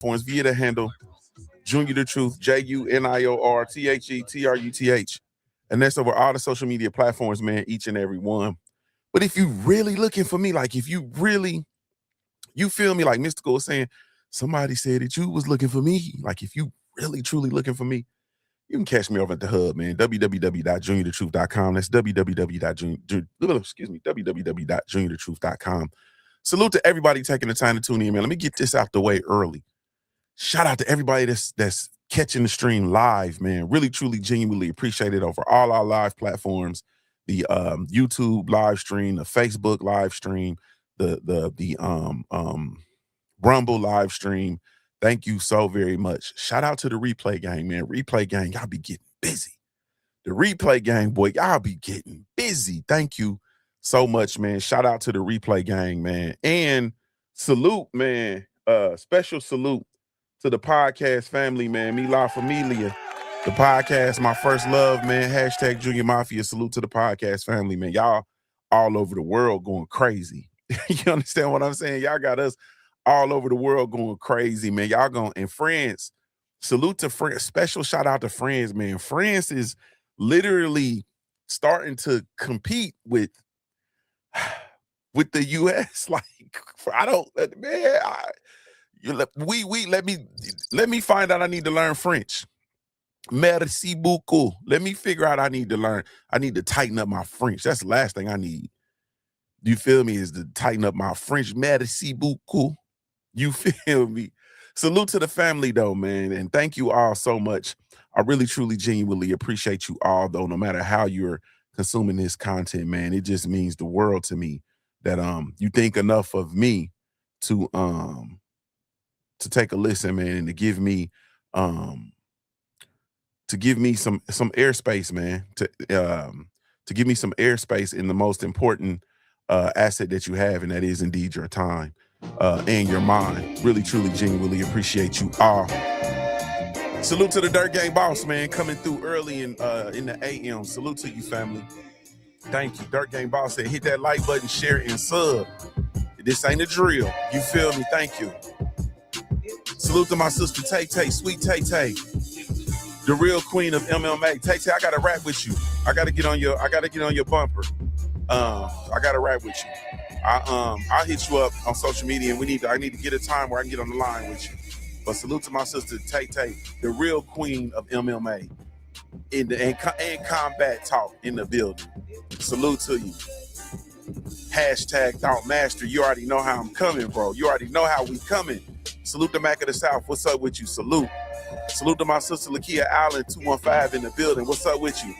platforms via the handle Junior the Truth, JuniorTheTruth. And that's over all the social media platforms, man, each and every one. But if you really looking for me, like if you really, you feel me, like Mystical was saying, somebody said that you was looking for me. Like if you really, truly looking for me, you can catch me over at the hub, man, www.JuniorTheTruth.com. That's www.JuniorTheTruth.com. Salute to everybody taking the time to tune in, man. Let me get this out the way early. Shout out to everybody that's catching the stream live, man. Really, truly, genuinely appreciate it over all our live platforms, the YouTube live stream, the Facebook live stream, the Rumble live stream. Thank you so very much. Shout out to the replay gang, man. Replay gang, y'all be getting busy. The replay gang, boy, y'all be getting busy. Thank you so much, man. Shout out to the replay gang, man. And salute, man. Special salute to the podcast family, man. Me La Familia. The podcast, my first love, man. Hashtag Junior Mafia. Salute to the podcast family, man. Y'all all over the world going crazy. You understand what I'm saying? Y'all got us all over the world going crazy, man. Y'all going, and France, salute to France. Special shout out to France, man. France is literally starting to compete with the US. Like, I don't, man, let me find out I need to learn French. Merci beaucoup. Let me figure out I need to learn. I need to tighten up my French. That's the last thing I need. You feel me? Is to tighten up my French. Merci beaucoup. You feel me? Salute to the family, though, man. And thank you all so much. I really, truly, genuinely appreciate you all, though, no matter how you're consuming this content, man. It just means the world to me that you think enough of me to take a listen, man, and to give me some airspace, man, to give me some airspace in the most important asset that you have, and that is indeed your time and your mind. Really, truly, genuinely appreciate you all. Salute to the Dirt Gang boss, man, coming through early in the AM. Salute to you, family. Thank you. Dirt Gang boss said, hit that like button, share, and sub. This ain't a drill. You feel me? Thank you. Salute to my sister Tay Tay, sweet Tay Tay, the real queen of MMA. Tay Tay, I gotta rap with you. I gotta get on your bumper. I gotta rap with you. I'll hit you up on social media, and I need to get a time where I can get on the line with you. But salute to my sister Tay Tay, the real queen of MMA and combat talk in the building. Salute to you. Hashtag Thought Master. You already know how I'm coming, bro. You already know how we coming. Salute to Mac of the South. What's up with you? Salute. Salute to my sister Lakia Allen 215 in the building. What's up with you?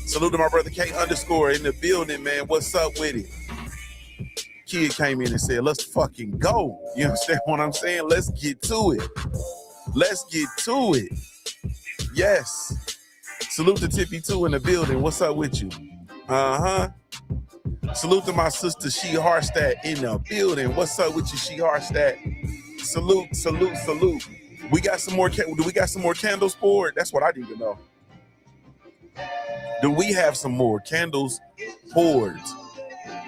Salute to my brother K _ in the building, man. What's up with it? Kid came in and said, let's fucking go. You understand what I'm saying? Let's get to it. Let's get to it. Yes. Salute to Tippy 2 in the building. What's up with you? Salute to my sister She Harstad in the building. What's up with you, She Harstad? Salute, salute, salute. We got some more. Do we got some more candles poured? That's what I need to know. Do we have some more candles poured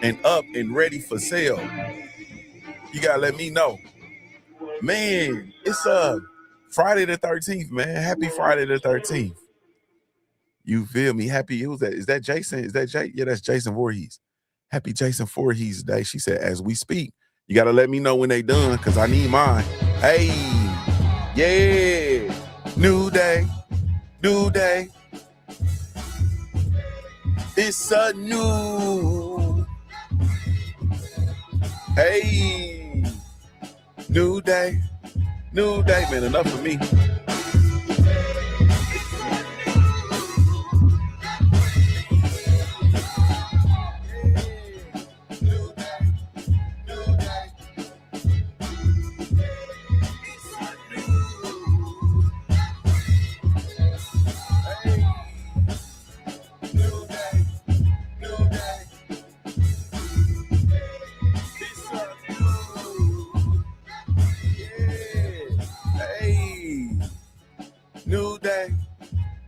and up and ready for sale? You gotta let me know, man. It's Friday the 13th, man. Happy Friday the 13th. You feel me? Happy. Who's that? Is that Jason? Is that Jay? Yeah, that's Jason Voorhees. Happy Jason Voorhees Day. She said, as we speak, you gotta let me know when they done, cause I need mine. Hey, yeah. New day, new day. It's a new, hey, new day, man. Enough of me.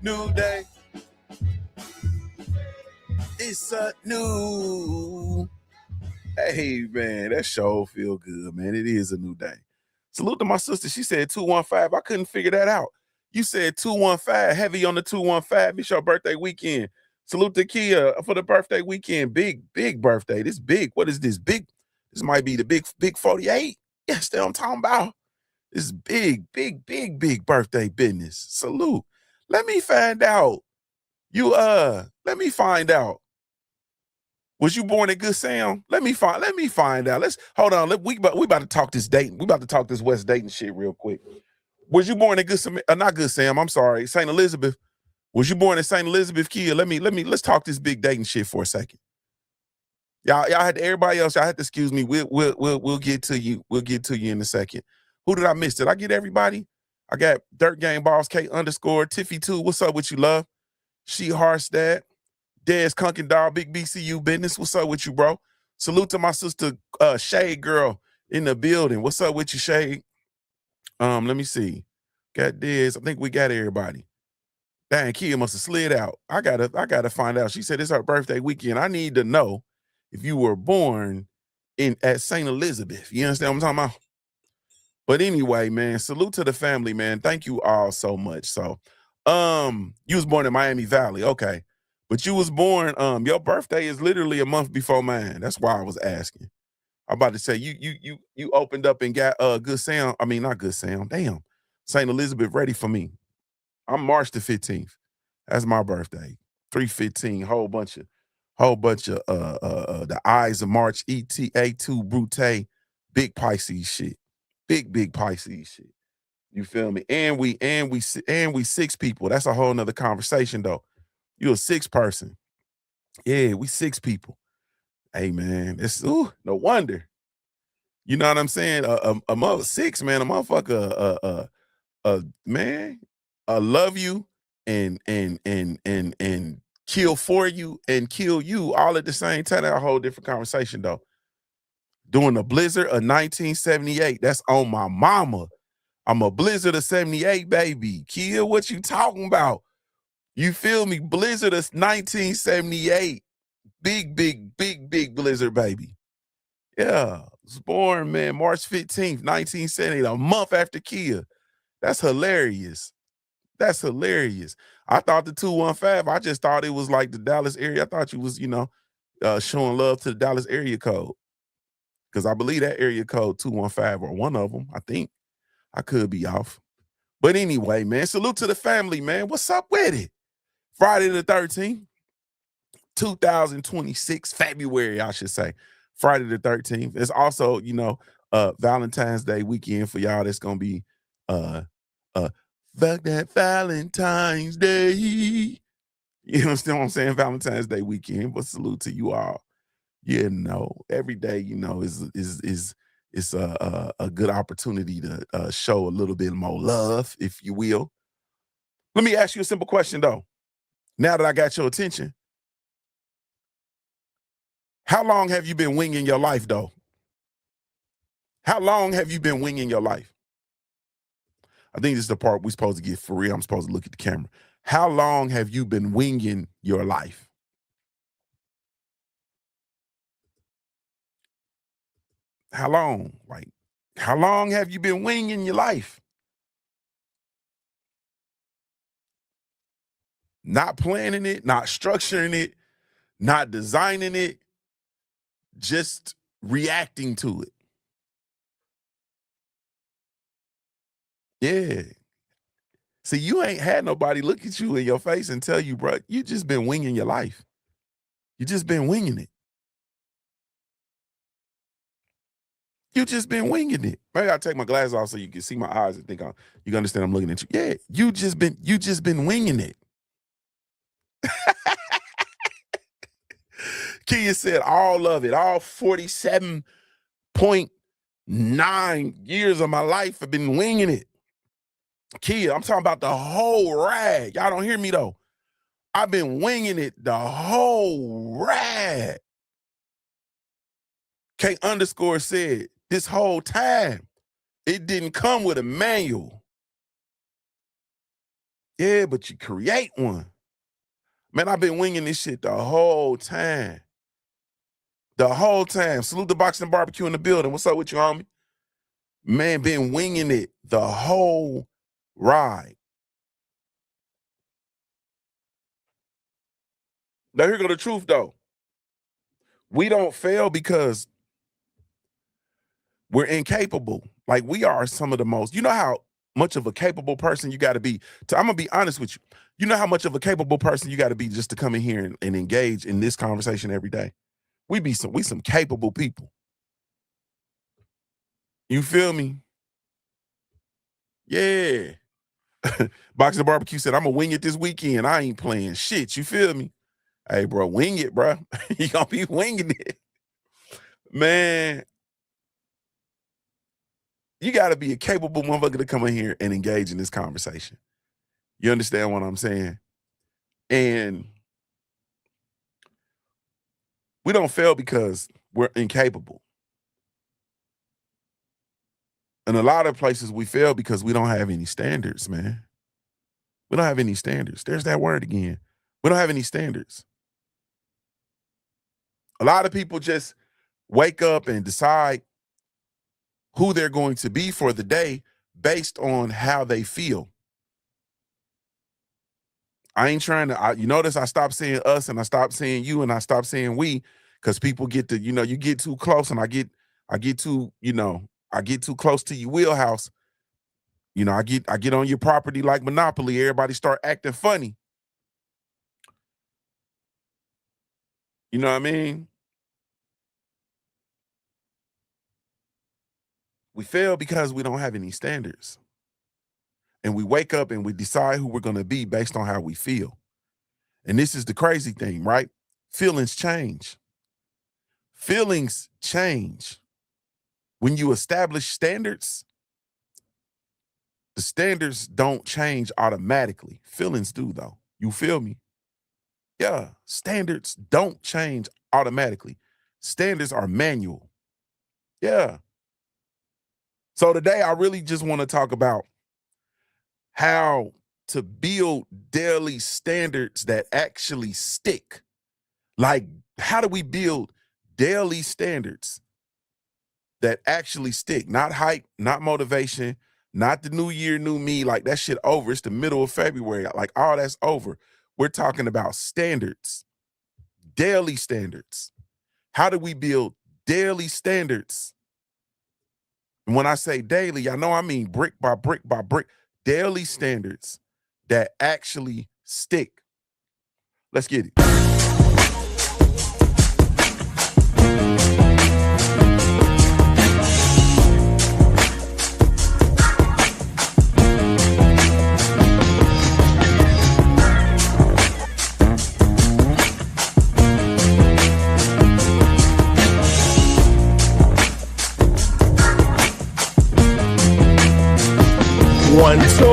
New day. It's a new. Hey, man, that show feel good, man. It is a new day. Salute to my sister. She said 215. I couldn't figure that out. You said 215, heavy on the 215. It's your birthday weekend. Salute to Kia for the birthday weekend. Big birthday. This big. What is this? Big. This might be the big 48. Yes, that's what I'm talking about. This big birthday business. Salute. Let me find out. Let me find out. Was you born in Good Sound? Let me find out. Let's hold on. We about to talk this Dayton. We about to talk this West Dayton shit real quick. Was you born in Good Sam? Not Good Sam. I'm sorry, St. Elizabeth. Was you born in St. Elizabeth, Kia? Let's talk this big Dayton shit for a second. Y'all had everybody else. Y'all had to excuse me. We'll get to you. We'll get to you in a second. Who did I miss? Did I get everybody? I got Dirt Game Boss K _ Tiffy 2. What's up with you, love? She Harstad. Des Kunkendall, Big BCU business. What's up with you, bro? Salute to my sister, Shade Girl in the building. What's up with you, Shade? Let me see. Got Des. I think we got everybody. Dang, Kia must have slid out. I gotta find out. She said it's her birthday weekend. I need to know if you were born at St. Elizabeth. You understand what I'm talking about? But anyway, man, salute to the family, man. Thank you all so much. So, you was born in Miami Valley, okay. But you was born, your birthday is literally a month before mine. That's why I was asking. I'm about to say you opened up and got Good Sound. I mean, not Good Sound. Damn. St. Elizabeth ready for me. I'm March the 15th. That's my birthday. 315, whole bunch of the eyes of March, ETA2 Brute, big Pisces shit. Big Pisces shit. You feel me? And we 6 people. That's a whole nother conversation though. You a 6 person. Yeah, we 6 people. Hey man, it's no wonder. You know what I'm saying? A mother 6, man, a motherfucker, man, love you and kill for you and kill you all at the same time. That's a whole different conversation though. Doing a blizzard of 1978. That's on my mama. I'm a blizzard of 78, baby. Kia, what you talking about? You feel me? Blizzard of 1978. Big blizzard, baby. Yeah. Was born, man, March 15th, 1978, a month after Kia. That's hilarious. That's hilarious. I thought the 215, I just thought it was like the Dallas area. I thought you was, showing love to the Dallas area code. Because I believe that area code 215 or one of them, I think. I could be off. But anyway, man, salute to the family, man. What's up with it? Friday the 13th, 2026, February, I should say. Friday the 13th. It's also, Valentine's Day weekend for y'all. That's gonna be fuck that Valentine's Day. You understand what I'm saying? Valentine's Day weekend. But salute to you all. Every day, is a good opportunity to show a little bit more love, if you will. Let me ask you a simple question though. Now that I got your attention, how long have you been winging your life though? How long have you been winging your life? I think this is the part we're supposed to get for real. I'm supposed to look at the camera. How long have you been winging your life? How long? Like, how long have you been winging your life? Not planning it, not structuring it, not designing it, just reacting to it. Yeah. See, you ain't had nobody look at you in your face and tell you, bro, you just been winging your life. You just been winging it. You just been winging it. Maybe I'll take my glasses off so you can see my eyes and think you can understand I'm looking at you. Yeah, you just been winging it. Kia said all of it, all 47.9 years of my life have been winging it. Kia, I'm talking about the whole rag. Y'all don't hear me though. I've been winging it the whole rag. K _ said this whole time, it didn't come with a manual. Yeah, but you create one. Man, I've been winging this shit the whole time. The whole time. Salute the Boxing Barbecue in the building. What's up with you, homie? Man, been winging it the whole ride. Now here go the truth though. We don't fail because we're incapable. Like we are some of the most, you know how much of a capable person you got to be. I'm gonna be honest with you. You know how much of a capable person you got to be just to come in here and engage in this conversation every day. We some capable people. You feel me? Yeah. Boxing the Barbecue said, I'm gonna wing it this weekend. I ain't playing shit. You feel me? Hey, bro, wing it, bro. You gonna be winging it. Man, you gotta be a capable motherfucker to come in here and engage in this conversation. You understand what I'm saying? And we don't fail because we're incapable. And a lot of places we fail because we don't have any standards, man. We don't have any standards. There's that word again. We don't have any standards. A lot of people just wake up and decide who they're going to be for the day based on how they feel. I ain't trying to, you notice I stopped saying us and I stopped saying you and I stopped saying we because people get to, you get too close and I get too, I get too close to your wheelhouse. I get on your property like Monopoly. Everybody start acting funny. You know what I mean? We fail because we don't have any standards. And we wake up and we decide who we're going to be based on how we feel. And this is the crazy thing, right? Feelings change. Feelings change. When you establish standards, the standards don't change automatically. Feelings do, though. You feel me? Yeah, standards don't change automatically. Standards are manual. Yeah. So today I really just want to talk about how to build daily standards that actually stick. Like, how do we build daily standards that actually stick? Not hype, not motivation, not the new year, new me. Like, that shit over. It's the middle of February. Like, all that's over. We're talking about standards, daily standards. How do we build daily standards? And when I say daily, I know I mean brick by brick by brick, daily standards that actually stick. Let's get it. One, two,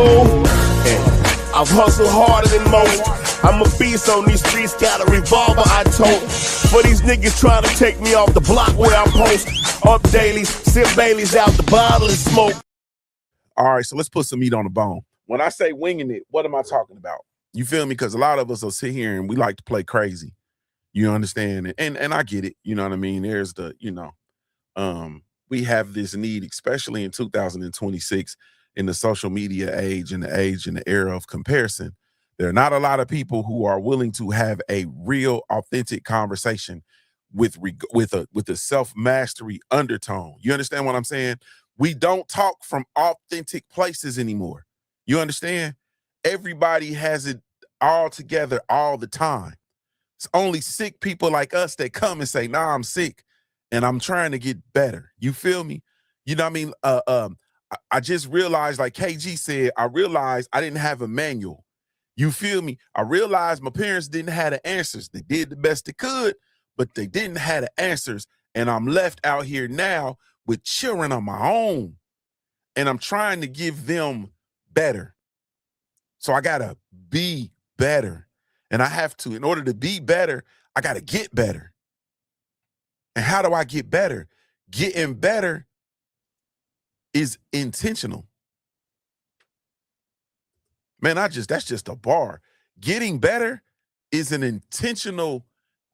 I've hustled harder than most. I'm a beast on these streets, got a revolver I tote. For these niggas trying to take me off the block where I post. Up dailies, sip Baileys out the bottle and smoke. All right, so let's put some meat on the bone. When I say winging it, what am I talking about? You feel me? Because a lot of us will sit here and we like to play crazy. You understand? And I get it. You know what I mean? There's the, we have this need, especially in 2026, in the social media age and the era of comparison. There are not a lot of people who are willing to have a real, authentic conversation with a self-mastery undertone. You understand what I'm saying? We don't talk from authentic places anymore. You understand? Everybody has it all together all the time. It's only sick people like us that come and say, nah, I'm sick and I'm trying to get better. You feel me? You know what I mean? I just realized, like KG said, I realized I didn't have a manual. You feel me? I realized my parents didn't have the answers. They did the best they could, but they didn't have the answers. And I'm left out here now with children on my own. And I'm trying to give them better. So I gotta be better. And I have to, in order to be better, I gotta get better. And how do I get better? Getting better is intentional. Man, that's just a bar. Getting better is an intentional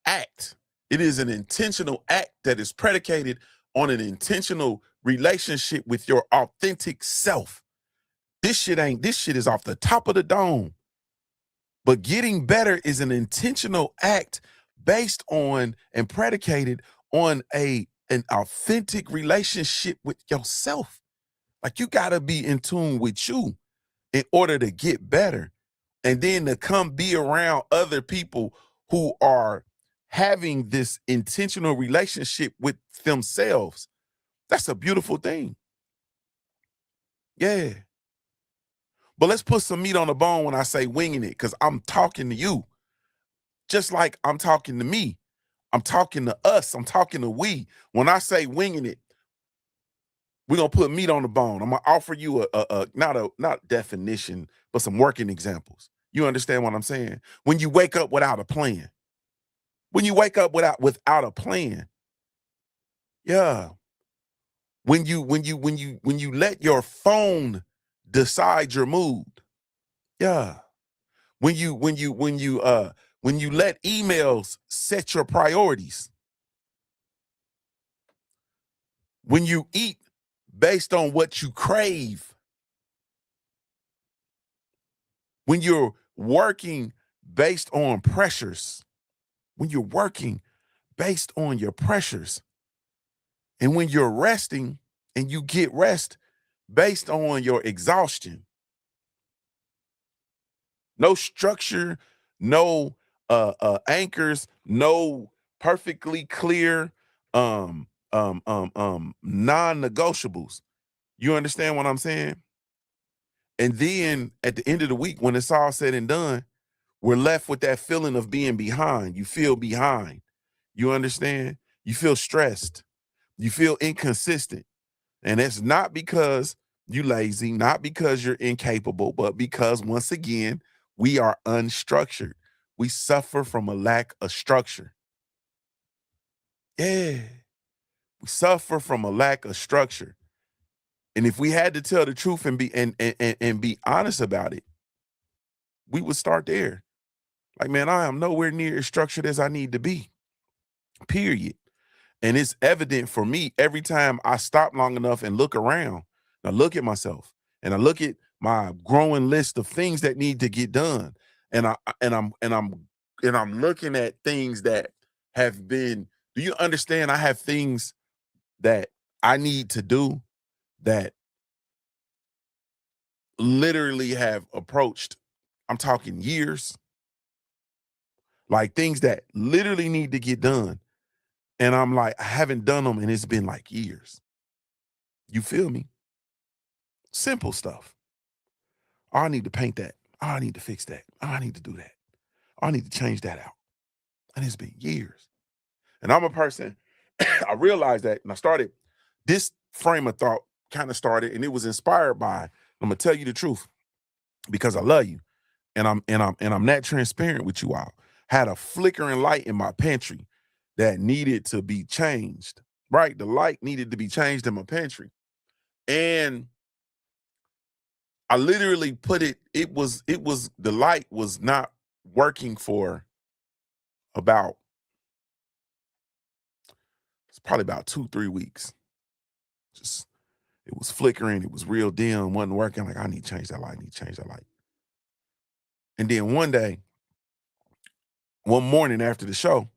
act. It is an intentional act that is predicated on an intentional relationship with your authentic self. This shit is off the top of the dome. But getting better is an intentional act based on and predicated on an authentic relationship with yourself. Like, you got to be in tune with you in order to get better. And then to come be around other people who are having this intentional relationship with themselves. That's a beautiful thing. Yeah. But let's put some meat on the bone when I say winging it, because I'm talking to you. Just like I'm talking to me. I'm talking to us. I'm talking to we. When I say winging it, we're gonna put meat on the bone. I'm gonna offer you not definition, but some working examples. You understand what I'm saying? When you wake up without a plan. When you wake up without a plan. Yeah. When you let your phone decide your mood. Yeah. When you let emails set your priorities. When you eat based on what you crave. When you're working based on pressures. When you're working based on your pressures. And when you're resting and you get rest based on your exhaustion. No structure, no anchors, no perfectly clear non-negotiables. You understand what I'm saying? And then at the end of the week, when it's all said and done, we're left with that feeling of being behind. You feel behind. You understand? You feel stressed. You feel inconsistent. And it's not because you lazy, not because you're incapable, but because, once again, we are unstructured. We suffer from a lack of structure. Yeah. We suffer from a lack of structure. And if we had to tell the truth and be honest about it, we would start there. Like, man, I am nowhere near as structured as I need to be. Period. And it's evident for me every time I stop long enough and look around. I look at myself and I look at my growing list of things that need to get done. And I'm looking at things that have been, do you understand? I have things that I need to do that literally have approached, I'm talking years, like things that literally need to get done. And I'm like, I haven't done them and it's been like years. You feel me? Simple stuff. Oh, I need to paint that. Oh, I need to fix that. Oh, I need to do that. Oh, I need to change that out. And it's been years. And I'm a person, I realized that, and I started, this frame of thought kind of started, and it was inspired by, I'm gonna tell you the truth, because I love you. And I'm that transparent with you all. Had a flickering light in my pantry that needed to be changed. Right? The light needed to be changed in my pantry. And I literally put it was the light was not working for about, it's probably about 2-3 weeks. Just, it was flickering, it was real dim, wasn't working. Like, I need to change that light, I need to change that light. And then one morning after the show,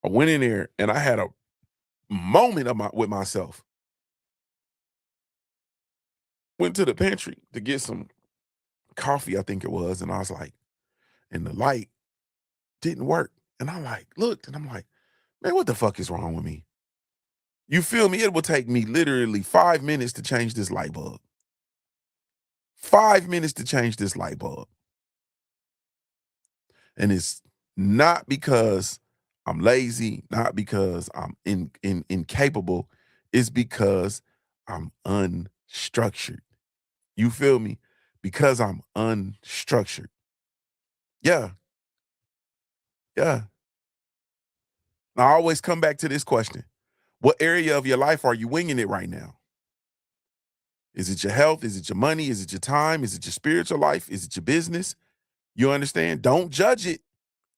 I went in there and I had a moment with myself. Went to the pantry to get some coffee, I think it was, and I was like, and the light didn't work. And I like looked and I'm like, man, what the fuck is wrong with me? You feel me? It will take me literally 5 minutes to change this light bulb. 5 minutes to change this light bulb. And it's not because I'm lazy, not because I'm incapable. It's because I'm unstructured. You feel me? Because I'm unstructured. Yeah. Yeah. Now, I always come back to this question. What area of your life are you winging it right now? Is it your health? Is it your money? Is it your time? Is it your spiritual life? Is it your business? You understand? Don't judge it.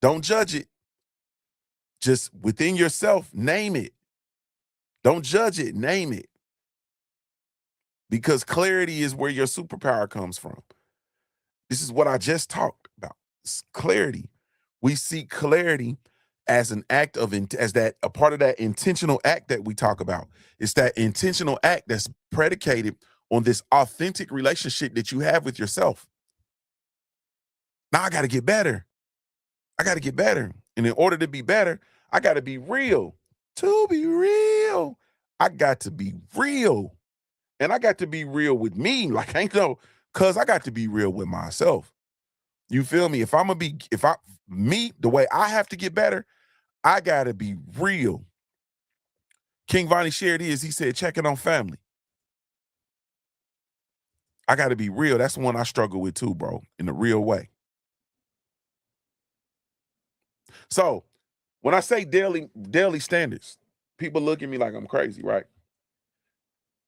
Don't judge it. Just within yourself, name it. Don't judge it, name it. because clarity is where your superpower comes from. This is what I just talked about. It's clarity. We see clarity as an act of as that a part of that intentional act that we talk about. It's that intentional act that's predicated on this authentic relationship that you have with yourself. Now I got to get better. I got to get better. And in order to be better, I got to be real. To be real, I got to be real. And I got to be real with me. Like, ain't no, cause I got to be real with myself. You feel me? The way I have to get better, I got to be real. King Vonnie shared his, he said, checking on family. I got to be real. That's the one I struggle with too, bro, in a real way. So when I say daily standards, people look at me like I'm crazy, right?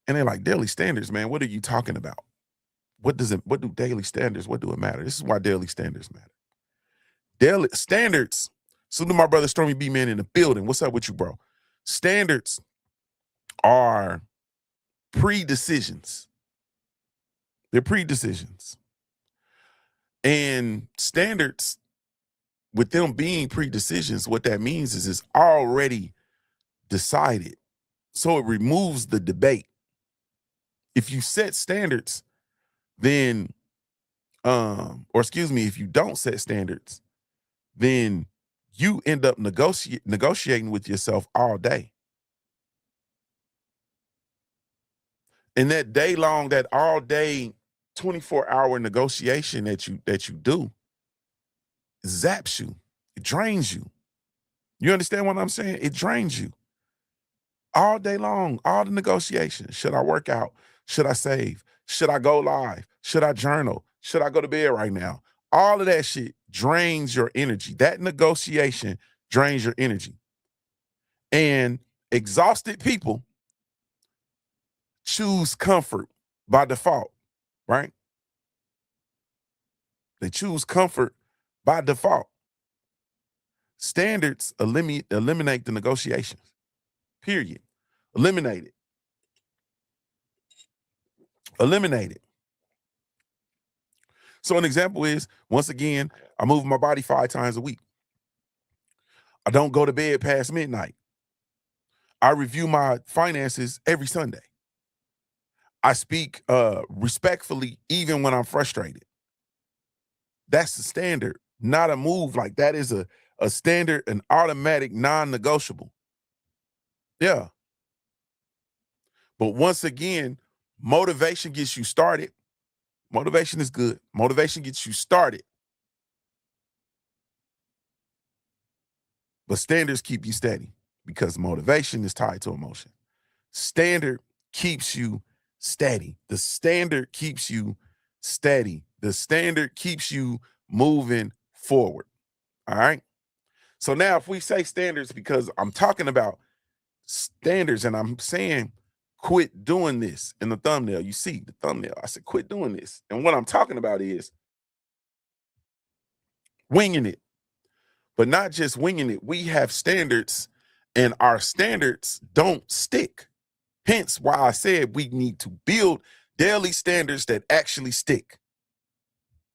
And they're like, daily standards, man, what are you talking about? What do daily standards, what do it matter? This is why daily standards matter. Daily standards, salute to my brother Stormy B Man in the building. What's up with you, bro? Standards are pre-decisions. They're pre-decisions. And standards, with them being pre-decisions, what that means is it's already decided. So it removes the debate. If you set standards, then, if you don't set standards, then you end up negotiating with yourself all day. And that day long, that all day 24-hour negotiation that you do zaps you. It drains you. You understand what I'm saying? It drains you. All day long, all the negotiations. Should I work out? Should I save? Should I go live? Should I journal? Should I go to bed right now? All of that shit drains your energy. That negotiation drains your energy. And exhausted people choose comfort by default, right? They choose comfort by default. Standards eliminate the negotiations, period. Eliminate it. Eliminate it. So an example is, once again, I move my body 5 times a week. I don't go to bed past midnight. I review my finances every Sunday. I speak respectfully even when I'm frustrated. That's the standard, not a move. Like, that is a standard, an automatic, non-negotiable. Yeah. But once again, motivation gets you started. Motivation is good. Motivation gets you started. But standards keep you steady, because motivation is tied to emotion. Standard keeps you steady. The standard keeps you steady. The standard keeps you moving forward. All right. So now, if we say standards, because I'm talking about standards and I'm saying quit doing this in the thumbnail. You see the thumbnail. I said quit doing this. And what I'm talking about is winging it. But not just winging it. We have standards, and our standards don't stick. Hence why I said we need to build daily standards that actually stick.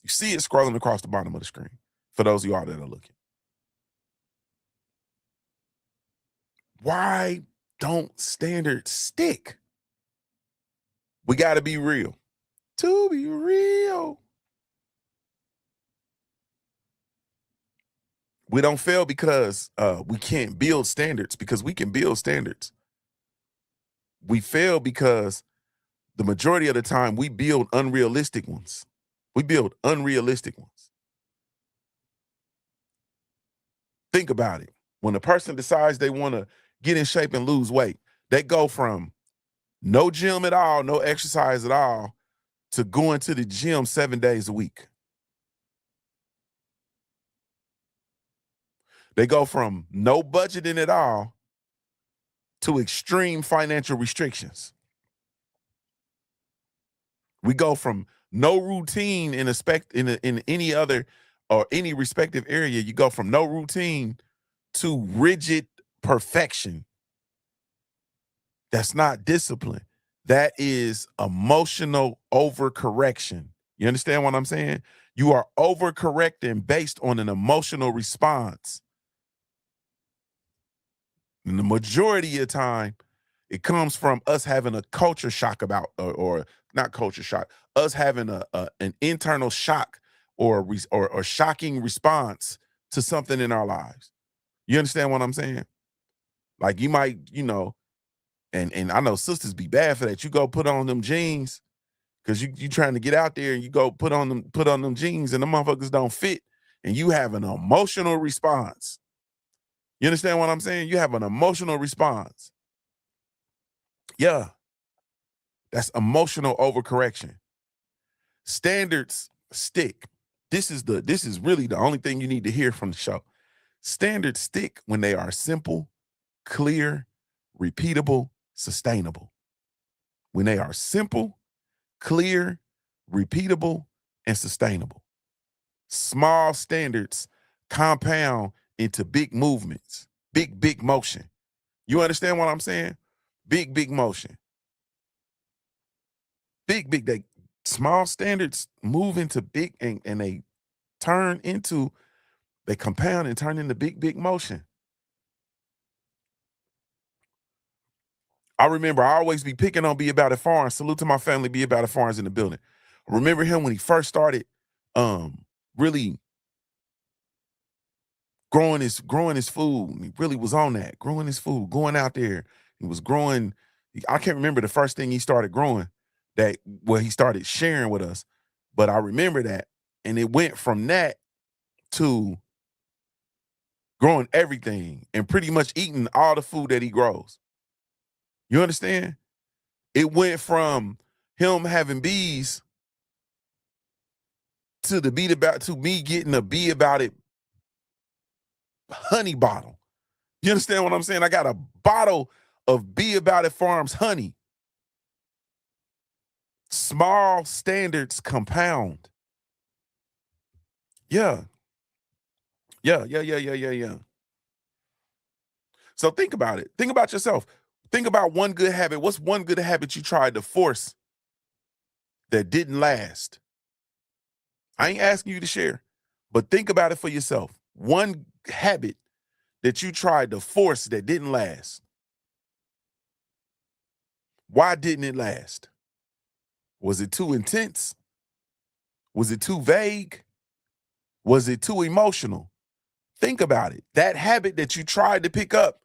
You see it scrolling across the bottom of the screen for those of y'all that are looking. Why don't standards stick? We got to be real. To be real. We don't fail because we can't build standards, because we can build standards. We fail because the majority of the time we build unrealistic ones. We build unrealistic ones. Think about it. When a person decides they want to get in shape and lose weight, they go from no gym at all, no exercise at all, to going to the gym 7 days a week. They go from no budgeting at all to extreme financial restrictions. We go from no routine in any other or any respective area. You go from no routine to rigid perfection. That's not discipline. That is emotional overcorrection. You understand what I'm saying? You are overcorrecting based on an emotional response. And the majority of the time, it comes from us having a culture shock about, or not culture shock, us having an internal shock or shocking response to something in our lives. You understand what I'm saying? Like you might, and I know sisters be bad for that. You go put on them jeans because you trying to get out there, and you go put on them jeans, and the motherfuckers don't fit, and you have an emotional response. You understand what I'm saying? You have an emotional response. Yeah, that's emotional overcorrection. Standards stick. This is really the only thing you need to hear from the show. Standards stick when they are simple, clear, repeatable, sustainable. When they are simple, clear, repeatable, and sustainable. Small standards compound into big movements, big motion. You understand what I'm saying? Big motion. They small standards move into big, and they compound and turn into big motion. I remember I always be picking on Be About It Farms. Salute to my family, Be About It Farms in the building. I remember him when he first started really growing his food. He really was on that, growing his food, going out there. He was growing. I can't remember the first thing he started growing he started sharing with us, but I remember that. And it went from that to growing everything and pretty much eating all the food that he grows. You understand? It went from him having bees to me getting a Be About It honey bottle. You understand what I'm saying? I got a bottle of Be About It Farms honey. Small standards compound. Yeah. Yeah. So think about it. Think about yourself. Think about one good habit. What's one good habit you tried to force that didn't last? I ain't asking you to share, but think about it for yourself. One habit that you tried to force that didn't last. Why didn't it last? Was it too intense? Was it too vague? Was it too emotional? Think about it. That habit that you tried to pick up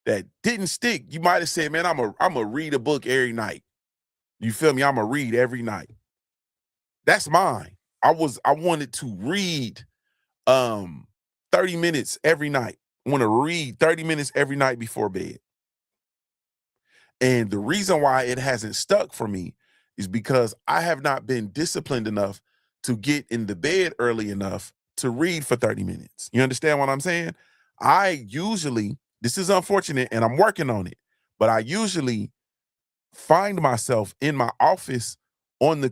that didn't stick, you might have said, man, I'm a read a book every night. You feel me? I'm a read every night. That's mine. I wanted to read 30 minutes every night. I want to read 30 minutes every night before bed. And the reason why it hasn't stuck for me is because I have not been disciplined enough to get in the bed early enough to read for 30 minutes. You understand what I'm saying? This is unfortunate and I'm working on it, but I usually find myself in my office on the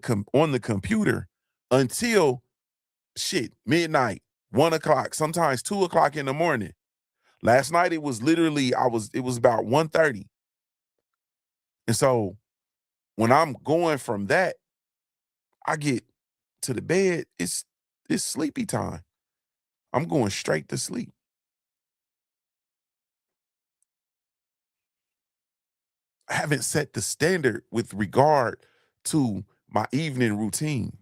computer until midnight, 1 o'clock, sometimes 2 o'clock in the morning. Last night it was about 1:30. And so when I'm going from that, I get to the bed, it's sleepy time. I'm going straight to sleep. I haven't set the standard with regard to my evening routine.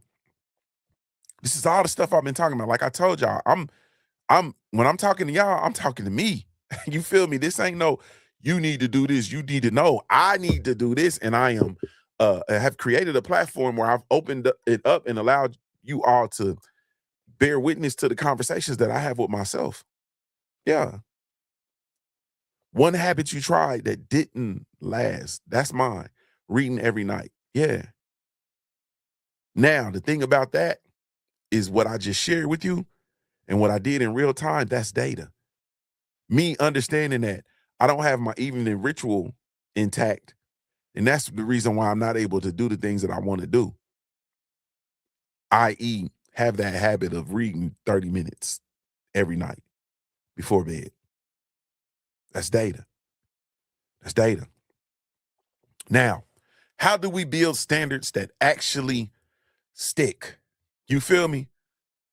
This is all the stuff I've been talking about. Like I told y'all, when I'm talking to y'all, I'm talking to me. You feel me? This ain't no, you need to do this. You need to know. I need to do this. And I have created a platform where I've opened it up and allowed you all to bear witness to the conversations that I have with myself. Yeah. One habit you tried that didn't last. That's mine. Reading every night. Yeah. Now, the thing about that is what I just shared with you and what I did in real time, that's data. Me understanding that I don't have my evening ritual intact. And that's the reason why I'm not able to do the things that I want to do, i.e., have that habit of reading 30 minutes every night before bed. That's data. That's data. Now, How do we build standards that actually stick? You feel me?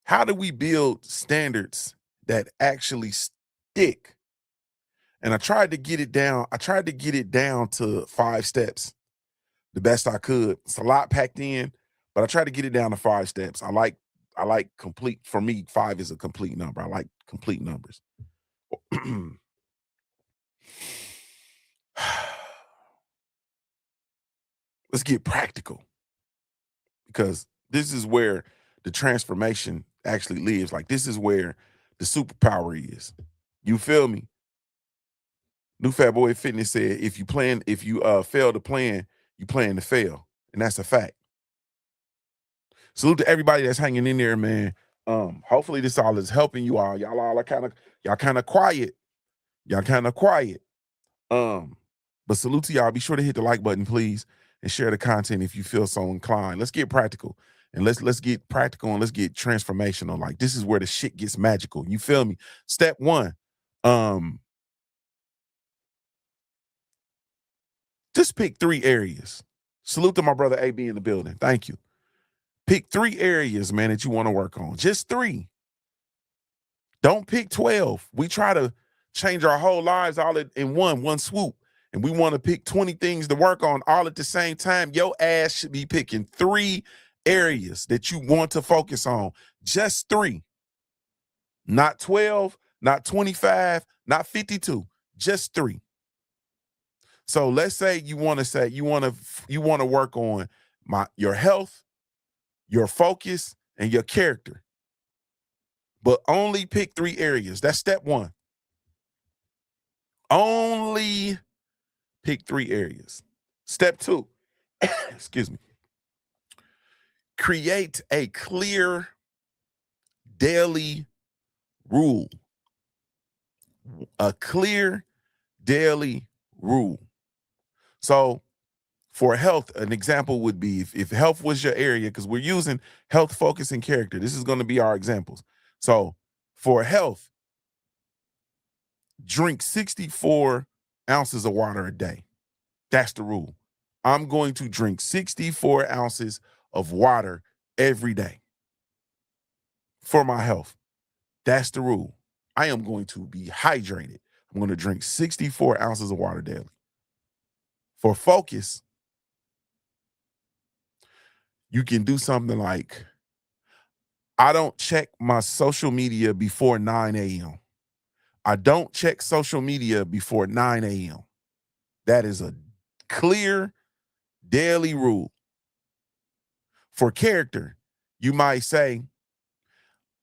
How do we build standards that actually stick? And I tried to get it down. I tried to get it down to 5 steps the best I could. It's a lot packed in, but I tried to get it down to 5 steps. I like complete. For me, 5 is a complete number. I like complete numbers. Let's get practical, because this is where the transformation actually lives. Like, this is where the superpower is. You feel me? New Fat Boy Fitness said, if you fail to plan, you plan to fail. And that's a fact. Salute to everybody that's hanging in there, man. Hopefully this all is helping you all. Y'all all are kind of quiet. Y'all kind of quiet. But salute to y'all. Be sure to hit the like button, please, and share the content if you feel so inclined. Let's get practical. And let's get practical, and let's get transformational. Like, this is where the shit gets magical. You feel me? Step 1. Just pick 3 areas. Salute to my brother AB in the building. Thank you. Pick 3 areas, man, that you want to work on. Just 3. Don't pick 12. We try to change our whole lives all in one swoop. And we want to pick 20 things to work on all at the same time. Your ass should be picking 3 areas that you want to focus on. Just 3. Not 12, not 25, not 52. Just 3. So let's say you want to work on your health, your focus, and your character. But only pick 3 areas. That's step 1. Only pick 3 areas. Step 2, excuse me. Create a clear daily rule. A clear daily rule. So for health, an example would be if health was your area, because we're using health, focus, and character. This is going to be our examples. So for health, drink 64 ounces of water a day. That's the rule. I'm going to drink 64 ounces of water every day for my health. That's the rule. I am going to be hydrated. I'm going to drink 64 ounces of water daily. For focus, you can do something like, I don't check my social media before 9 a.m. I don't check social media before 9 a.m. That is a clear daily rule. For character, you might say,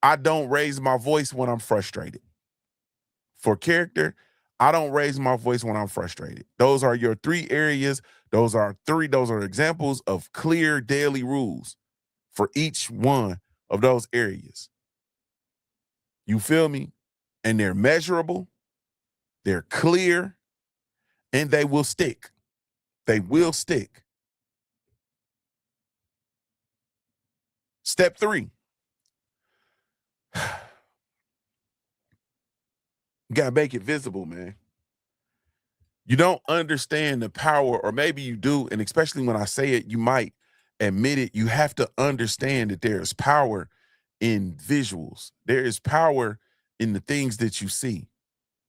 I don't raise my voice when I'm frustrated. For character, I don't raise my voice when I'm frustrated. Those are your 3 areas. Those are examples of clear daily rules for each one of those areas. You feel me? And they're measurable, they're clear, and they will stick. They will stick. Step 3. You gotta make it visible, man. You don't understand the power, or maybe you do, and especially when I say it, you might admit it. You have to understand that there is power in visuals. There is power in the things that you see.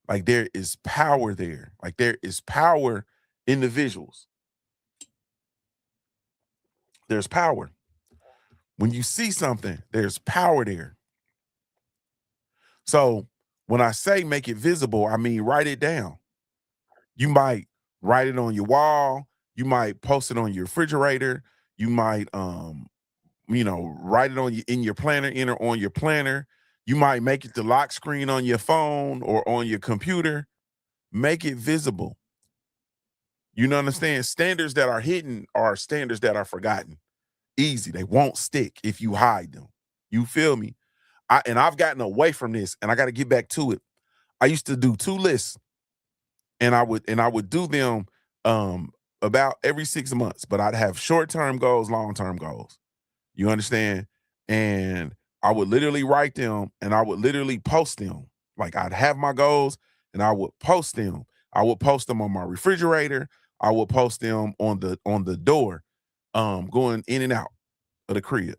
Like, there is power there. Like, there is power in the visuals. There's power. When you see something, there's power there. So when I say make it visible, I mean write it down. You might write it on your wall. You might post it on your refrigerator. You might write it in your planner, enter on your planner. You might make it the lock screen on your phone or on your computer. Make it visible. You understand? Standards that are hidden are standards that are forgotten. Easy. They won't stick if you hide them. You feel me? I've gotten away from this, and I got to get back to it. I used to do 2 lists, and I would do them about every 6 months, but I'd have short-term goals, long-term goals. You understand? And I would literally write them, and I would literally post them. Like, I'd have my goals and I would post them. I would post them on my refrigerator. I will post them on the door, going in and out of the crib.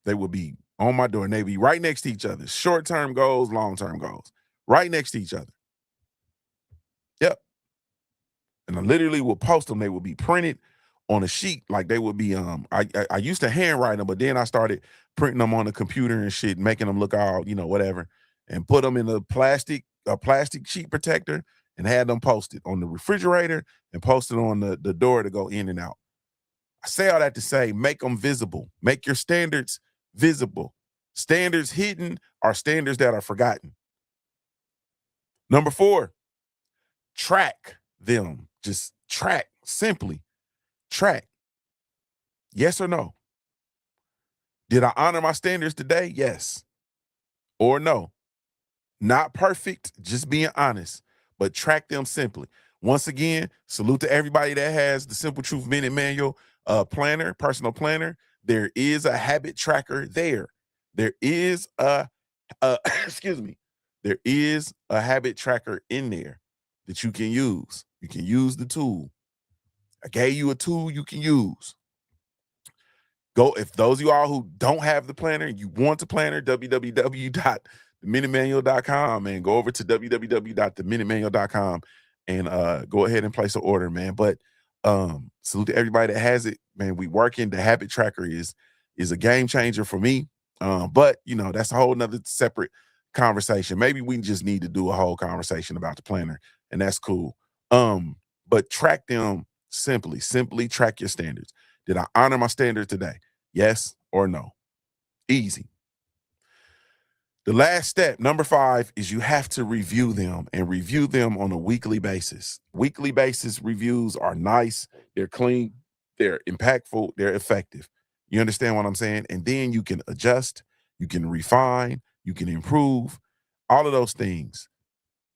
They will be on my door and they be right next to each other. Short-term goals, long-term goals, right next to each other. Yep. And I literally will post them. They will be printed on a sheet, like they would be. I used to handwrite them, but then I started printing them on the computer and shit, making them look all, whatever, and put them in a plastic sheet protector and had them posted on the refrigerator and posted on the door to go in and out. I say all that to say, make them visible. Make your standards visible. Standards hidden are standards that are forgotten. Number 4, track them. Just track. Simply track. Yes or no? Did I honor my standards today? Yes or no. Not perfect, just being honest, but track them simply. Once again, salute to everybody that has the Simple Truth Minute Manual planner, personal planner. There is a habit tracker there. There is excuse me. There is a habit tracker in there that you can use. You can use the tool. I gave you a tool you can use. Go, if those of you all who don't have the planner, you want the planner, www.theminutemanual.com, man. Go over to www.theminutemanual.com and go ahead and place an order, man. But salute to everybody that has it, man. We working. The habit tracker is a game changer for me. But that's a whole nother separate conversation. Maybe we just need to do a whole conversation about the planner, and that's cool. But track them simply track your standards. Did I honor my standards today? Yes or no? Easy. The last step, number 5, is you have to review them and review them on a weekly basis. Weekly basis reviews are nice. They're clean. They're impactful. They're effective. You understand what I'm saying? And then you can adjust, you can refine, you can improve, all of those things.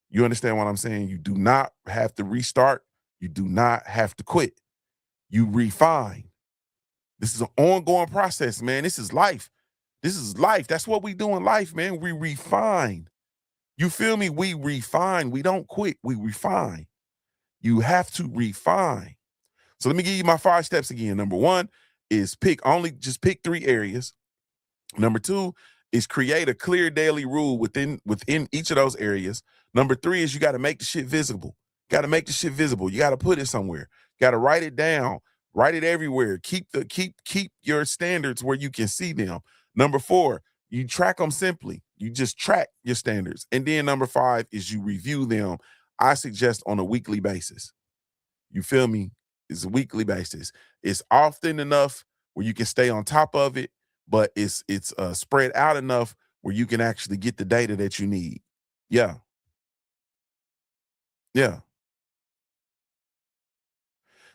You understand what I'm saying? You do not have to restart. You do not have to quit. You refine. This is an ongoing process, man. This is life. This is life. That's what we do in life, man. We refine. You feel me? We refine. We don't quit. We refine. You have to refine. So let me give you my 5 steps again. Number 1 is pick 3 areas. Number 2 is create a clear daily rule within each of those areas. Number 3 is you got to make the shit visible. Got to make the shit visible. You got to put it somewhere. Got to write it down. Write it everywhere. Keep your standards where you can see them. Number 4, you track them simply. You just track your standards. And then number 5 is you review them. I suggest on a weekly basis. You feel me? It's a weekly basis. It's often enough where you can stay on top of it, but it's spread out enough where you can actually get the data that you need. Yeah. Yeah.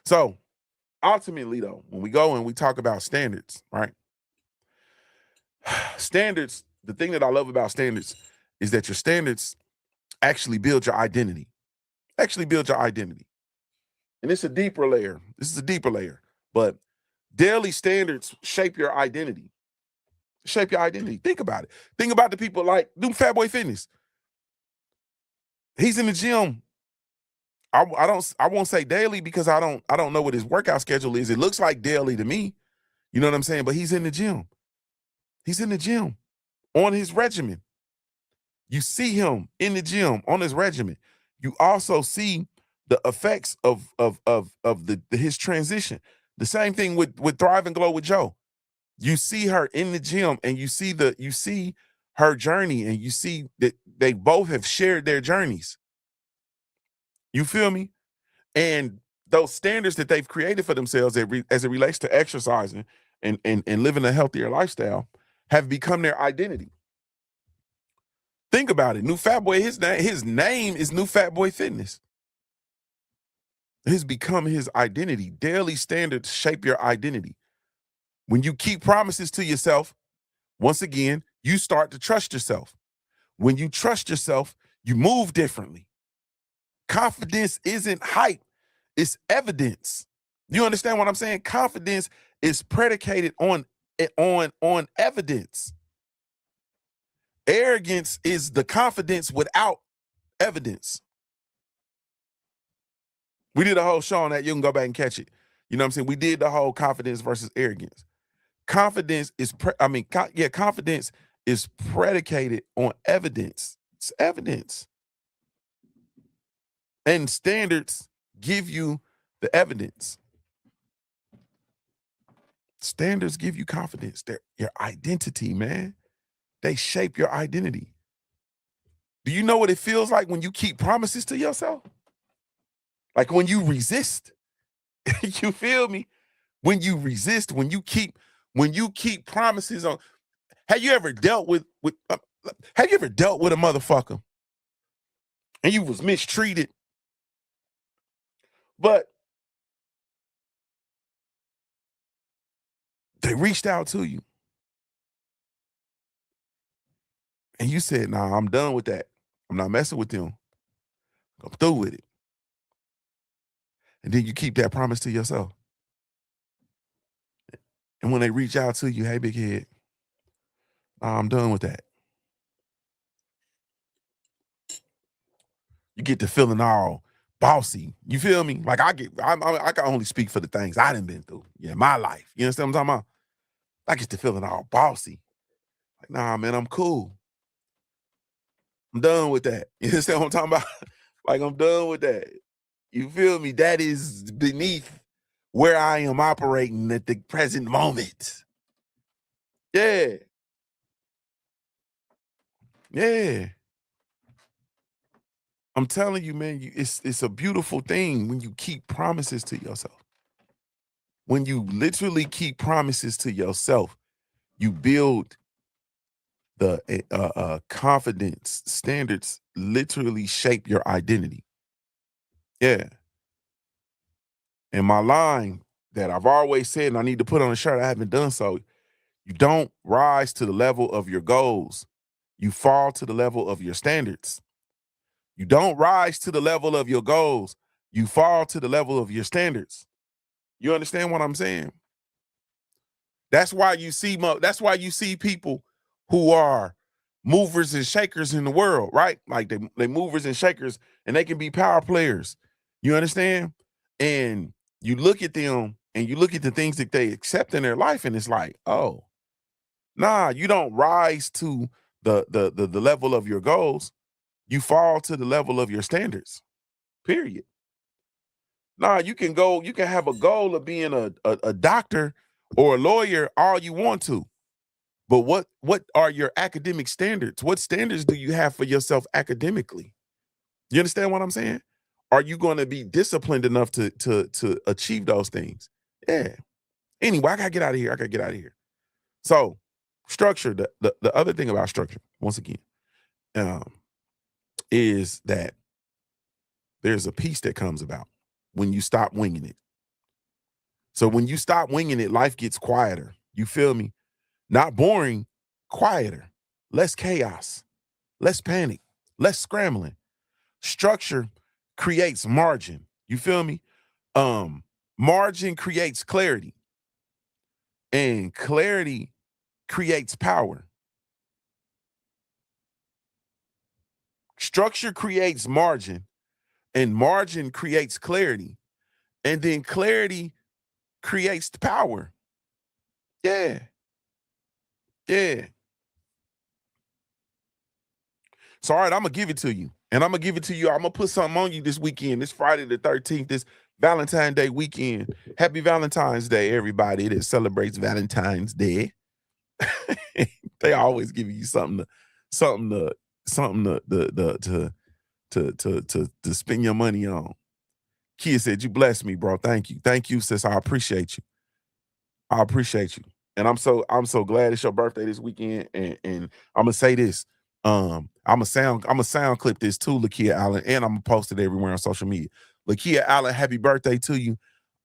So ultimately, though, when we go and we talk about standards, right? Standards, the thing that I love about standards is that your standards actually build your identity. Actually build your identity. And it's a deeper layer. This is a deeper layer. But daily standards shape your identity. Shape your identity. Think about it. Think about the people like Fat Boy Fitness. He's in the gym. I won't say daily because I don't know what his workout schedule is. It looks like daily to me. You know what I'm saying? But he's in the gym. He's in the gym on his regimen. You see him in the gym on his regimen. You also see the effects of his transition. The same thing with Thrive and Glow with Joe. You see her in the gym and you see her journey and you see that they both have shared their journeys. You feel me? And those standards that they've created for themselves as it relates to exercising and living a healthier lifestyle have become their identity. Think about it. New Fat Boy, his name is New Fat Boy Fitness. It has become his identity. Daily standards shape your identity. When you keep promises to yourself, once again, you start to trust yourself. When you trust yourself, you move differently. Confidence isn't hype, it's evidence. You understand what I'm saying? Confidence is predicated on evidence. Arrogance is the confidence without evidence. We did a whole show on that. You can go back and catch it. You know what I'm saying? We did the whole confidence versus arrogance. Confidence is, confidence is predicated on evidence. It's evidence. And standards give you the evidence. Standards give you confidence. They're your identity, man. They shape your identity. Do you know what it feels like when you keep promises to yourself? Like when you resist. You feel me? When you resist, when you keep promises on. Have you ever dealt with a motherfucker and you was mistreated, but they reached out to you and you said, nah, I'm done with that. I'm not messing with them. I'm through with it. And then you keep that promise to yourself. And when they reach out to you, hey, big head, I'm done with that. You get to feeling all bossy. You feel me? Like I can only speak for the things I done been through. Yeah, my life. You understand what I'm talking about? I get to feeling all bossy. Like, nah, man, I'm cool. I'm done with that. You understand what I'm talking about? Like, I'm done with that. You feel me? That is beneath where I am operating at the present moment. Yeah. Yeah. I'm telling you, man, it's a beautiful thing when you keep promises to yourself. When you literally keep promises to yourself, you build the confidence. Standards literally shape your identity. Yeah. And my line that I've always said, and I need to put on a shirt, I haven't done so. You don't rise to the level of your goals. You fall to the level of your standards. You don't rise to the level of your goals. You fall to the level of your standards. You understand what I'm saying? That's why you see people who are movers and shakers in the world, right? Like they movers and shakers, and they can be power players. You understand? And you look at them and you look at the things that they accept in their life, and it's like, oh, nah, you don't rise to the level of your goals. You fall to the level of your standards. Period. Nah, you can have a goal of being a doctor or a lawyer all you want to. But what are your academic standards? What standards do you have for yourself academically? You understand what I'm saying? Are you going to be disciplined enough to achieve those things? Yeah. Anyway, I gotta get out of here. So structure, the other thing about structure, once again, is that there's a peace that comes about when you stop winging it. So when you stop winging it, life gets quieter. You feel me? Not boring, quieter, less chaos, less panic, less scrambling. Structure creates margin. You feel me? Margin creates clarity, and clarity creates power. Structure creates margin, and margin creates clarity, and then clarity creates power. Yeah. Yeah. So, all right, I'm going to give it to you. And I'm going to give it to you. I'm going to put something on you this weekend, this Friday the 13th, this Valentine's Day weekend. Happy Valentine's Day, everybody that celebrates Valentine's Day. They always give you something to spend your money on. Kia said, you blessed me, bro. Thank you. Thank you, sis. I appreciate you. I appreciate you. And I'm so glad it's your birthday this weekend. And I'm gonna say this. I'm a sound clip this too, Lakia Allen, and I'm gonna post it everywhere on social media. Lakia Allen, happy birthday to you.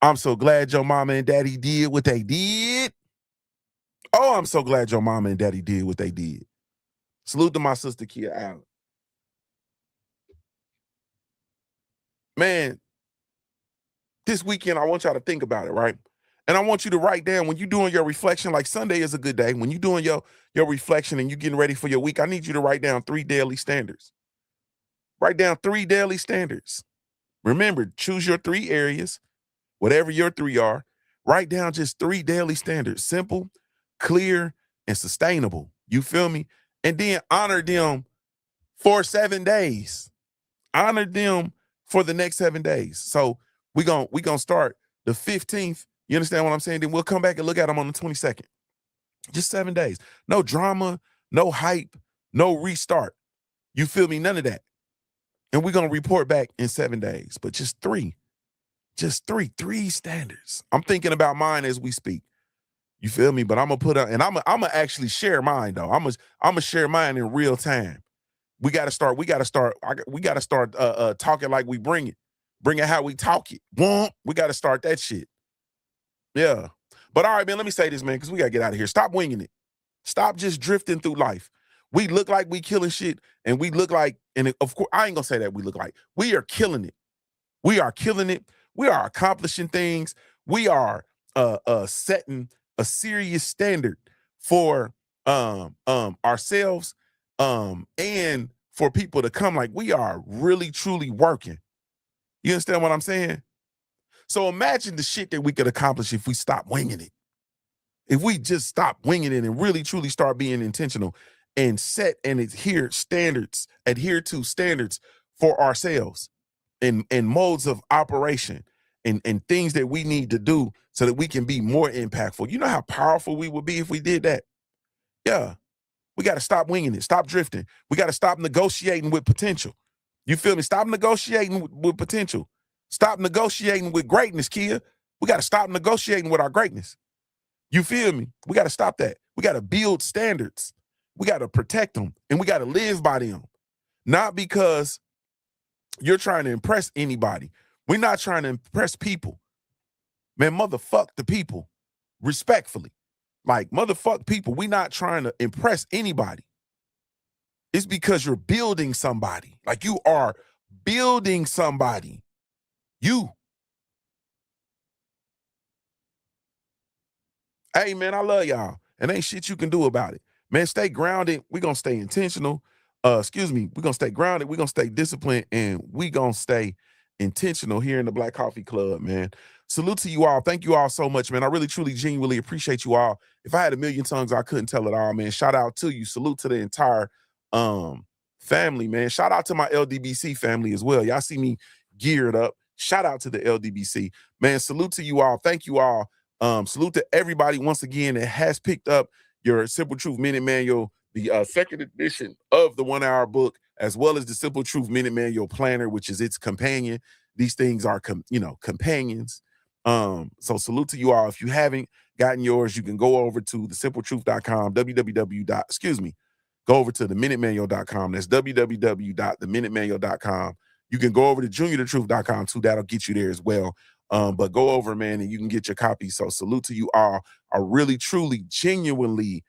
I'm so glad your mama and daddy did what they did. Oh, I'm so glad your mama and daddy did what they did. Salute to my sister, Kia Allen. Man, this weekend, I want y'all to think about it, right? And I want you to write down when you're doing your reflection, like Sunday is a good day. When you're doing your reflection and you're getting ready for your week, I need you to write down 3 daily standards. Write down 3 daily standards. Remember, choose your 3 areas, whatever your 3 are. Write down just 3 daily standards, simple, clear, and sustainable. You feel me? And then honor them for 7 days. Honor them for the next 7 days. So we gonna start the 15th. You understand what I'm saying? Then we'll come back and look at them on the 22nd. Just 7 days. No drama, no hype, no restart. You feel me? None of that. And we're gonna report back in 7 days. But just 3. Just 3 standards. I'm thinking about mine as we speak. You feel me? But I'm gonna put up, and I'm gonna actually share mine though. I'm gonna share mine in real time. We gotta start talking like we bring it how we talk it. We gotta start that shit. Yeah. But all right, man, let me say this, man, because we gotta get out of here. Stop winging it. Stop just drifting through life. We look like we killing shit, and we look like, and of course, I ain't gonna say that we look like. We are killing it. We are killing it. We are accomplishing things. We are setting a serious standard for ourselves and for people to come. Like, we are really truly working. You understand what I'm saying? So imagine the shit that we could accomplish if we stop winging it. If we just stop winging it and really truly start being intentional and set and adhere to standards for ourselves and modes of operation and things that we need to do so that we can be more impactful. You know how powerful we would be if we did that? Yeah. We got to stop winging it. Stop drifting. We got to stop negotiating with potential. You feel me? Stop negotiating with potential. Stop negotiating with greatness, Kia. We got to stop negotiating with our greatness. You feel me? We got to stop that. We got to build standards. We got to protect them, and we got to live by them. Not because you're trying to impress anybody. We're not trying to impress people. Man, motherfuck the people. Respectfully. Like, motherfuck people. We're not trying to impress anybody. It's because you're building somebody. Like, you are building somebody. You. Hey, man, I love y'all. And ain't shit you can do about it. Man, stay grounded. We're going to stay intentional. We're going to stay grounded. We're going to stay disciplined. And we're going to stay intentional here in the Black Coffee Club, man. Salute to you all. Thank you all so much, man. I really, truly, genuinely appreciate you all. If I had a million tongues, I couldn't tell it all, man. Shout out to you. Salute to the entire family, man. Shout out to my LDBC family as well. Y'all see me geared up. Shout out to the LDBC. Man, salute to you all. Thank you all. Salute to everybody once again that has picked up your Simple Truth Minute Manual, the second edition of the 1 hour book, as well as the Simple Truth Minute Manual Planner, which is its companion. These things are, companions. So salute to you all. If you haven't gotten yours, you can go over to thesimpletruth.com, go over to theminutemanual.com. That's www.theminutemanual.com. You can go over to JuniorTheTruth.com too. That'll get you there as well. But go over, man, and you can get your copy. So salute to you all. I really, truly, genuinely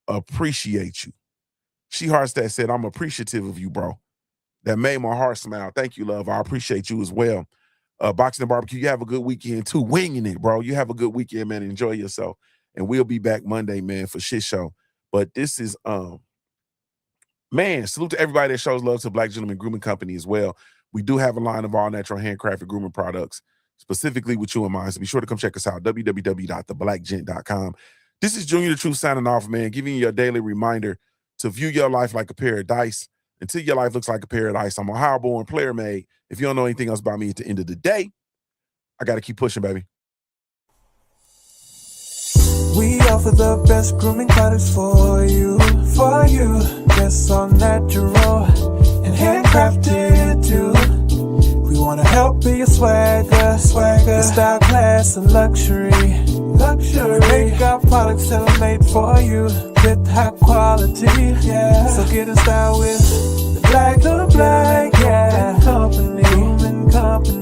appreciate you. She Heartstead said, I'm appreciative of you, bro. That made my heart smile. Thank you, love. I appreciate you as well. Boxing and Barbecue, you have a good weekend too. Winging it, bro. You have a good weekend, man. Enjoy yourself. And we'll be back Monday, man, for Shit Show. But this is, man, salute to everybody that shows love to Black Gentleman Grooming Company as well. We do have a line of all natural handcrafted grooming products, specifically with you in mind. So be sure to come check us out, www.theblackgent.com. This is Junior the Truth signing off, man, giving you a daily reminder to view your life like a pair of dice until your life looks like a pair of dice. I'm a high-born player made. If you don't know anything else about me at the end of the day, I got to keep pushing, baby. We offer the best grooming products for you. Yes, all natural and handcrafted too. We want to help be your swagger, style, class, and luxury. Make our products tailor-made for you with high quality. Yeah. So get in style with the Black Company.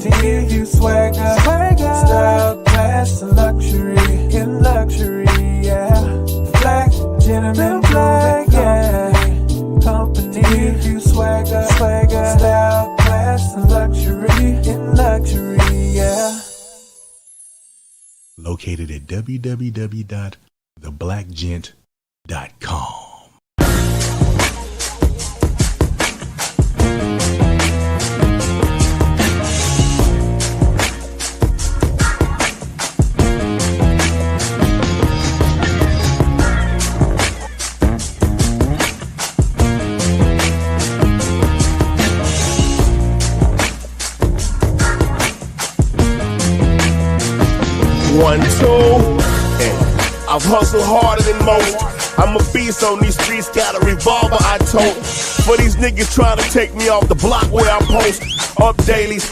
To give you swagger, style, class, and luxury. In luxury, yeah. The Black Gentleman Company. To give you swagger, style, class, and luxury. In luxury, yeah. Located at www.theblackgent.com. 1, 2, and I've hustled harder than most. I'm a beast on these streets, got a revolver I tote. For these niggas trying to take me off the block where I post up dailies.